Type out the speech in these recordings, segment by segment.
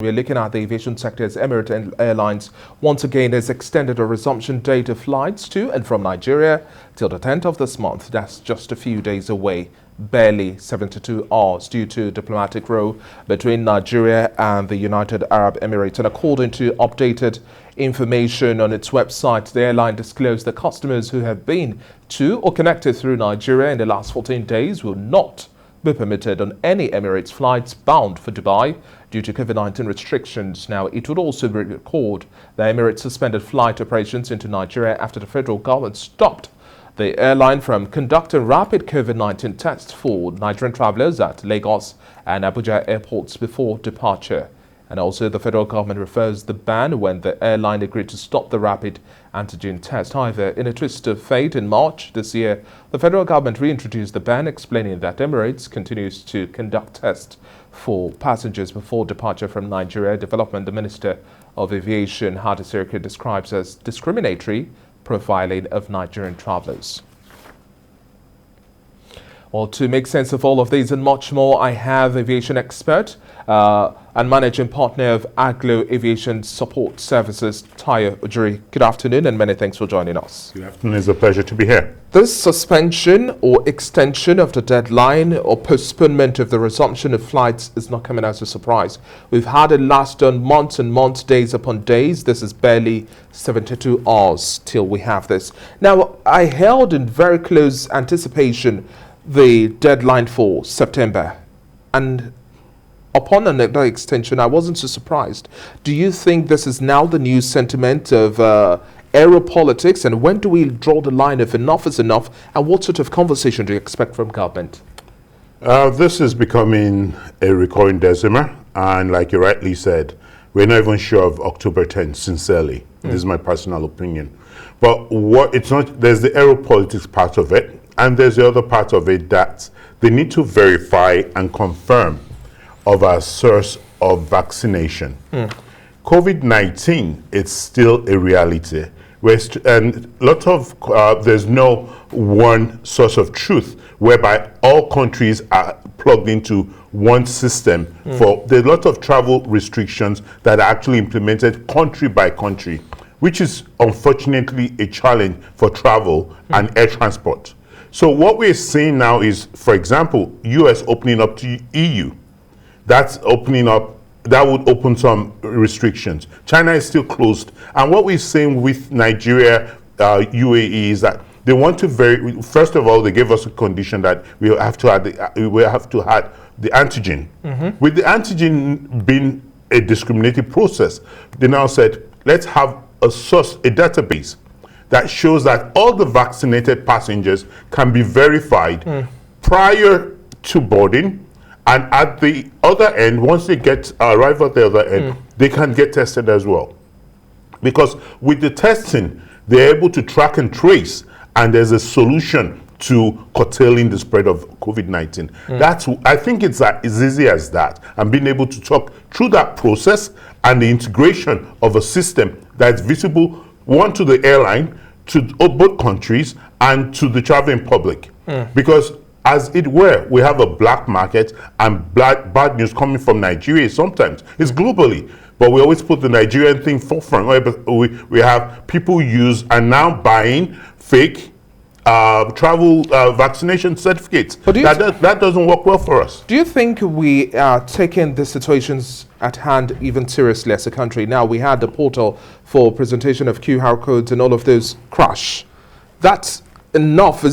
We're looking at the aviation sector as Emirates Airlines once again has extended a resumption date of flights to and from Nigeria till the 10th of this month. That's just a few days away, barely 72 hours, due to diplomatic row between Nigeria and the United Arab Emirates. And according to updated information on its website, the airline disclosed that customers who have been to or connected through Nigeria in the last 14 days will not be permitted on any Emirates flights bound for Dubai due to COVID-19 restrictions. Now, it would also record that Emirates suspended flight operations into Nigeria after the federal government stopped the airline from conducting rapid COVID-19 tests for Nigerian travelers at Lagos and Abuja airports before departure. And also, the federal government refers the ban when the airline agreed to stop the rapid antigen test. However, in a twist of fate, in March this year, the federal government reintroduced the ban, explaining that Emirates continues to conduct tests for passengers before departure from Nigeria. Development, the Minister of Aviation, Hadi Sirika, describes as discriminatory profiling of Nigerian travelers. Well, to make sense of all of these and much more, I have aviation expert and managing partner of Aglow Aviation Support Services, Ojuri. Good afternoon and many thanks for joining us. Good afternoon. It's a pleasure to be here. This suspension or extension of the deadline or postponement of the resumption of flights is not coming as a surprise. We've had it last on months and months, days upon days. This is barely 72 hours till we have this. Now, I held in very close anticipation the deadline for September, and upon another extension, I wasn't so surprised. Do you think this is now the new sentiment of aero politics, and when do we draw the line of enough is enough, and what sort of conversation do you expect from government? This is becoming a recurring decimer, and like you rightly said, we're not even sure of October 10th, sincerely. This is my personal opinion. But there's the aero politics part of it, and there's the other part of it that they need to verify and confirm of a source of vaccination. COVID-19, it's still a reality. And there's no one source of truth whereby all countries are plugged into one system. There's a lot of travel restrictions that are actually implemented country by country, which is unfortunately a challenge for travel and air transport. So what we're seeing now is, for example, US opening up to EU. That's opening up, that would open some restrictions. China is still closed. And what we're seeing with Nigeria, UAE is that they want to first of all, they gave us a condition that we have to have the antigen. With the antigen being a discriminative process, they now said, let's have a database that shows that all the vaccinated passengers can be verified prior to boarding, and at the other end, once they arrive at the other end, they can get tested as well. Because with the testing, they're able to track and trace, and there's a solution to curtailing the spread of COVID-19. I think it's as easy as that, and being able to talk through that process and the integration of a system that's visible, one, to the airline, to both countries, and to the traveling public. Because as it were, we have a black market, and bad news coming from Nigeria sometimes. It's globally, but we always put the Nigerian thing forefront. We have people are now buying fake travel vaccination certificates. But that doesn't work well for us. Do you think we are taking the situations at hand even seriously as a country? Now, we had the portal for presentation of QR codes and all of those crash. That's enough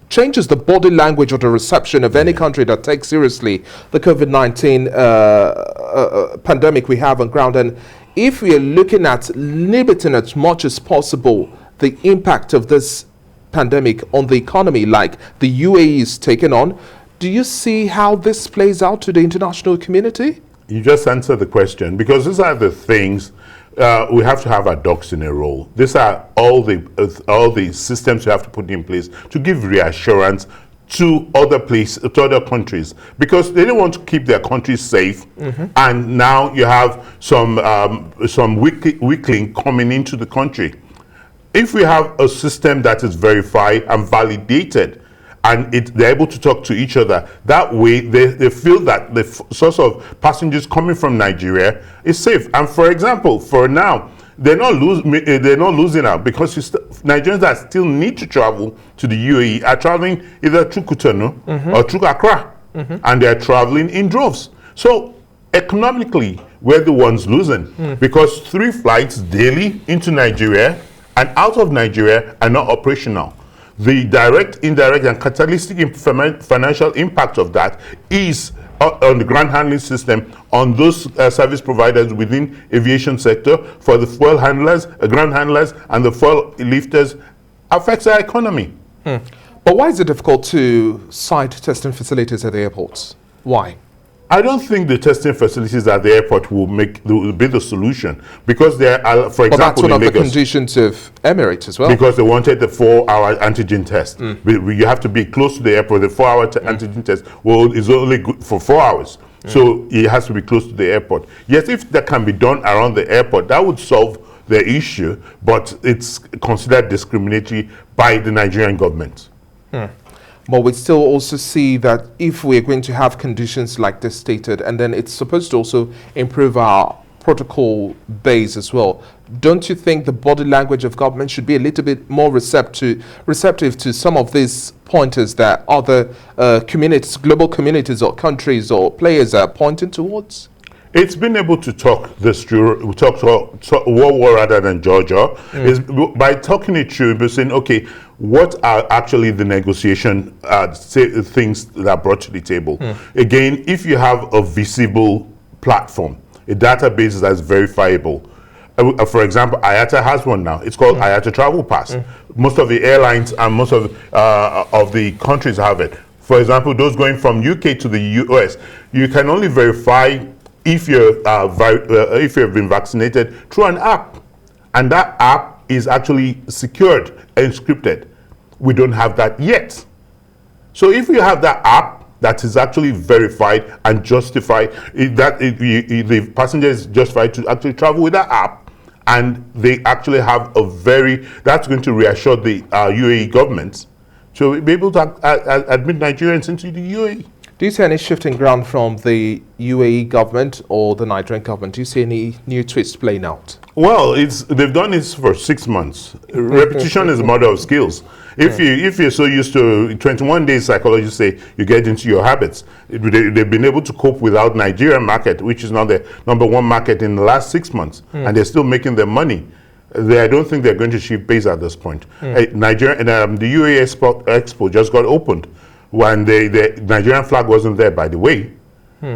changes the body language or the reception of any country that takes seriously the COVID-19 pandemic we have on ground. And if we are looking at limiting as much as possible the impact of this pandemic on the economy, like the UAE is taking on, do you see how this plays out to the international community? You just answered the question, because these are the things we have to have our ducks in a row. These are all the systems we have to put in place to give reassurance to other countries, because they don't want to keep their countries safe. And now you have some weakling coming into the country. If we have a system that is verified and validated, and they're able to talk to each other. That way, they feel that the source of passengers coming from Nigeria is safe. And for example, for now, they're not losing out, because Nigerians that still need to travel to the UAE are traveling either through Cotonou or through Accra, and they're traveling in droves. So economically, we're the ones losing, because 3 flights daily into Nigeria and out of Nigeria are not operational. The direct, indirect, and catalytic financial impact of that is on the ground handling system, on those service providers within aviation sector, for the fuel handlers, ground handlers, and the fuel lifters, affects our economy. But why is it difficult to site testing facilities at the airports? Why? I don't think the testing facilities at the airport will be the solution, because there are, for example, that's one in of Lagos, the conditions of Emirates as well. because they wanted the 4-hour antigen test. You have to be close to the airport. The 4-hour antigen test is only good for 4 hours. So it has to be close to the airport. Yes, if that can be done around the airport, that would solve the issue, but it's considered discriminatory by the Nigerian government. But we still also see that if we're going to have conditions like this stated, and then it's supposed to also improve our protocol base as well, don't you think the body language of government should be a little bit more receptive to some of these pointers that other communities, global communities or countries or players are pointing towards? It's been able to talk this through, talk war rather than Georgia, is by talking it through, by saying, okay, what are actually the negotiation things that are brought to the table? Again, if you have a visible platform, a database that's verifiable. For example, IATA has one now. It's called IATA Travel Pass. Most of the airlines and most of the countries have it. For example, those going from UK to the US, you can only verify if you've been vaccinated through an app, and that app is actually secured and encrypted. We don't have that yet. So if you have that app that is actually verified and justified, the passenger is justified to actually travel with that app, and they actually have that's going to reassure the UAE government to be able to admit Nigerians into the UAE. Do you see any shifting ground from the UAE government or the Nigerian government? Do you see any new twists playing out? Well, they've done this for 6 months. Repetition is the mother of skills. If you're so used to 21 days, psychologists say you get into your habits. They've been able to cope without Nigerian market, which is not the #1 market in the last 6 months, and they're still making their money. I don't think they're going to shift base at this point. Nigeria and the UAE Expo just got opened. When the Nigerian flag wasn't there, by the way.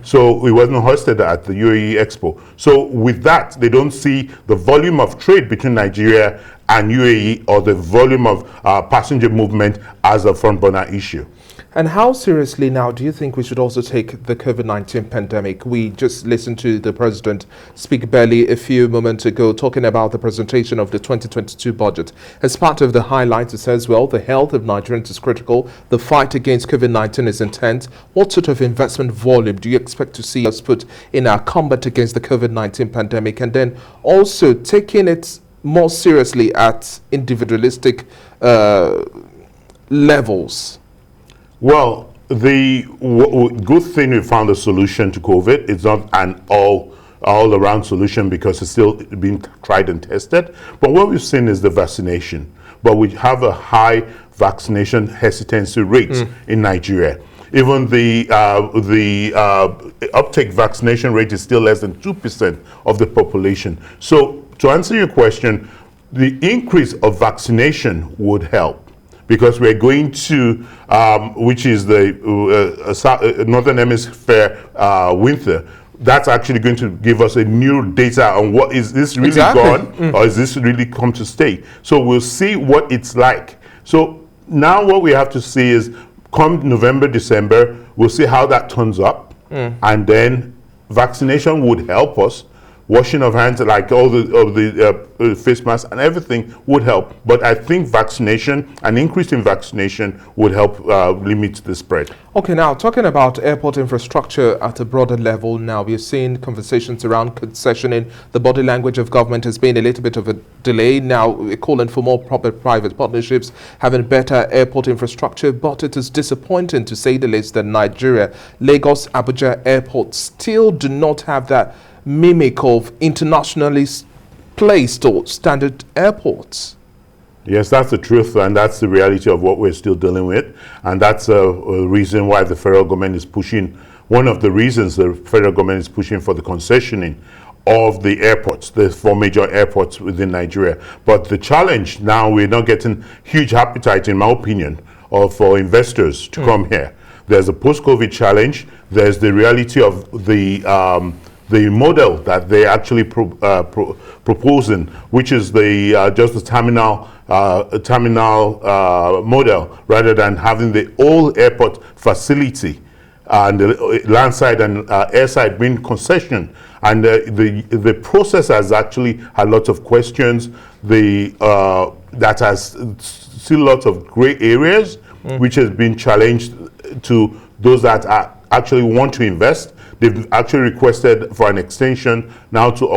So it wasn't hosted at the UAE Expo. So with that, they don't see the volume of trade between Nigeria and UAE or the volume of passenger movement as a front burner issue. And how seriously now do you think we should also take the COVID-19 pandemic? We just listened to the president speak barely a few moments ago, talking about the presentation of the 2022 budget. As part of the highlights, it says, well, the health of Nigerians is critical. The fight against COVID-19 is intense. What sort of investment volume do you expect to see us put in our combat against the COVID-19 pandemic? And then also taking it more seriously at individualistic levels. Well, the good thing we found a solution to COVID. It's not an all-around solution because it's still being tried and tested. But what we've seen is the vaccination. But we have a high vaccination hesitancy rate in Nigeria. Even the uptake vaccination rate is still less than 2% of the population. So to answer your question, the increase of vaccination would help. Because we're going to, which is the Northern Hemisphere winter, that's actually going to give us a new data on what is this really gone or is this really come to stay. So we'll see what it's like. So now what we have to see is come November, December, we'll see how that turns up. And then vaccination would help us. washing of hands, like all the face masks and everything would help. But I think vaccination, an increase in vaccination would help limit the spread. Okay, now talking about airport infrastructure at a broader level, now we're seeing conversations around concessioning. The body language of government has been a little bit of a delay. Now we're calling for more private partnerships, having better airport infrastructure, but it is disappointing to say the least that Nigeria, Lagos, Abuja airports still do not have that mimic of internationally placed or standard airports. Yes, that's the truth, and that's the reality of what we're still dealing with. And that's a reason why the federal government is pushing, one of the reasons the federal government is pushing for the concessioning of the airports, the 4 major airports within Nigeria. But the challenge now, we're not getting huge appetite, in my opinion, for investors to come here. There's a post-COVID challenge. There's the reality of the model that they're actually proposing, which is the just the terminal model, rather than having the old airport facility and the landside and airside being concession. And the process has actually had lots of questions. That has still lots of gray areas, which has been challenged to those that actually want to invest. They've actually requested for an extension now to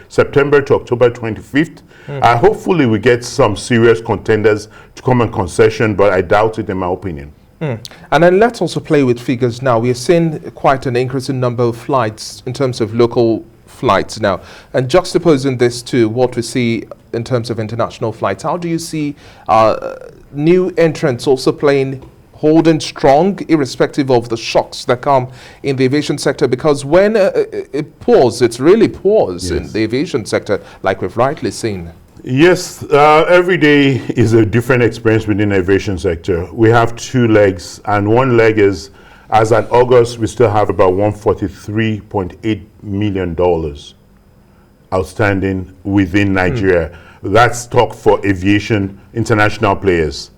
September to October 25th. Hopefully we get some serious contenders to come and concession, but I doubt it, in my opinion. And then let's also play with figures now. We are seeing quite an increasing number of flights in terms of local flights now. And juxtaposing this to what we see in terms of international flights, how do you see new entrants also holding strong, irrespective of the shocks that come in the aviation sector? Because when it pours, it really pours in the aviation sector, like we've rightly seen. Yes, every day is a different experience within the aviation sector. We have 2 legs, and one leg is, as at August, we still have about $143.8 million outstanding within Nigeria. That's stock for aviation international players.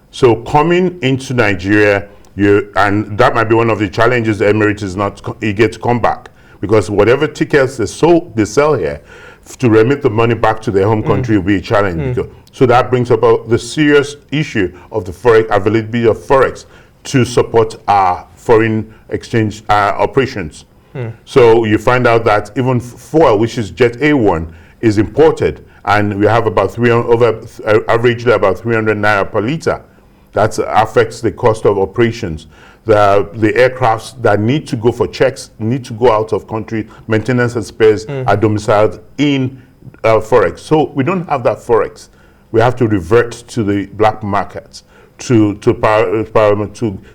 So coming into Nigeria, and that might be one of the challenges. Emirates is not eager to come back, because whatever tickets they sell here, to remit the money back to their home country will be a challenge. So that brings about the serious issue of the forex availability of forex to support our foreign exchange operations. So you find out that even fuel, which is Jet A1, is imported, and we have about averagely about 300 naira per liter. That affects the cost of operations. The aircrafts that need to go for checks, need to go out of country, maintenance and spares are domiciled in forex. So we don't have that forex. We have to revert to the black market to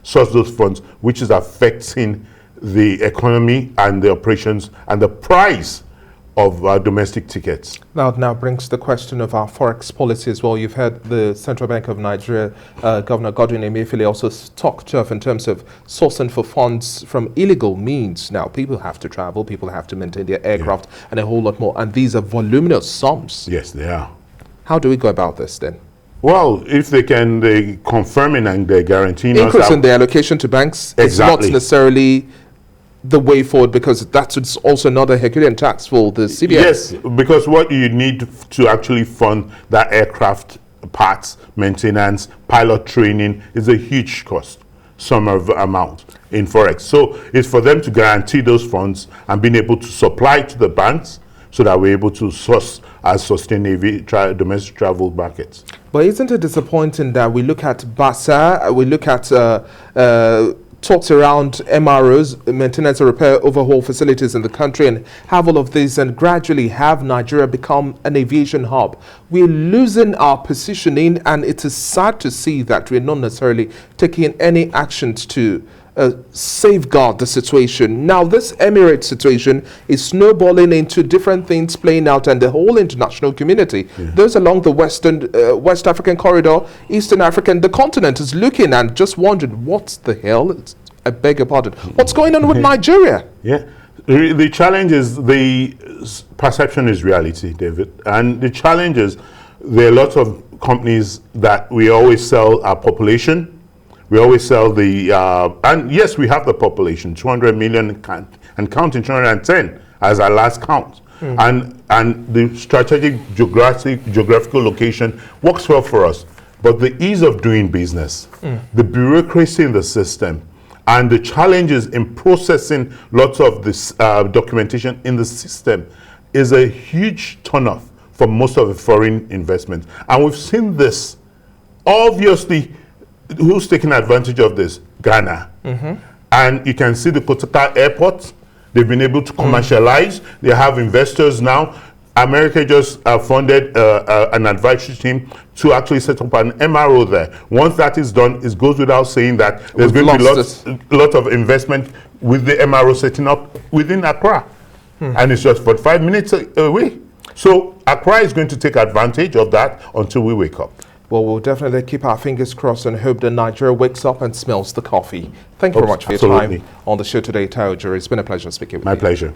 source those funds, which is affecting the economy and the operations and the price of domestic tickets. Now brings the question of our forex policy as well. You've heard the Central Bank of Nigeria, Governor Godwin Emefiele, also talk tough in terms of sourcing for funds from illegal means. Now, people have to travel, people have to maintain their aircraft, and a whole lot more. And these are voluminous sums. Yes, they are. How do we go about this then? Well, if they confirming and they guaranteeing increasing the allocation to banks is not necessarily the way forward, because that's also another Herculean tax for the CBN. Yes, because what you need to actually fund that aircraft parts, maintenance, pilot training is a huge cost, sum of amount in forex. So it's for them to guarantee those funds and being able to supply to the banks so that we're able to sustain domestic travel markets. But isn't it disappointing that we look at BASA, we look at talks around MROs, maintenance and repair overhaul facilities in the country, and have all of this and gradually have Nigeria become an aviation hub? We're losing our positioning, and it is sad to see that we're not necessarily taking any actions to safeguard the situation. Now, this Emirates situation is snowballing into different things playing out, and the whole international community, those along the West African corridor, Eastern African, the continent is looking and just wondering, what the hell? I beg your pardon. What's going on with Nigeria? Yeah. The challenge is the perception is reality, David. And the challenge is there are lots of companies that we always sell our population. We always sell and yes, we have the population, 200 million and counting, 210. as our last count. And the strategic geographical location works well for us. But the ease of doing business, the bureaucracy in the system, and the challenges in processing lots of this documentation in the system is a huge turnoff for most of the foreign investment. And we've seen this. Obviously, who's taking advantage of this? Ghana. And you can see the Kotoka airport. They've been able to commercialize. They have investors now. America just funded an advisory team to actually set up an MRO there. Once that is done, it goes without saying that there's going to be lot of investment with the MRO setting up within Accra. And it's just 45 minutes away. So Accra is going to take advantage of that until we wake up. Well, we'll definitely keep our fingers crossed and hope that Nigeria wakes up and smells the coffee. Thank you very much for your time on the show today, Ojuri. It's been a pleasure speaking with you. My pleasure.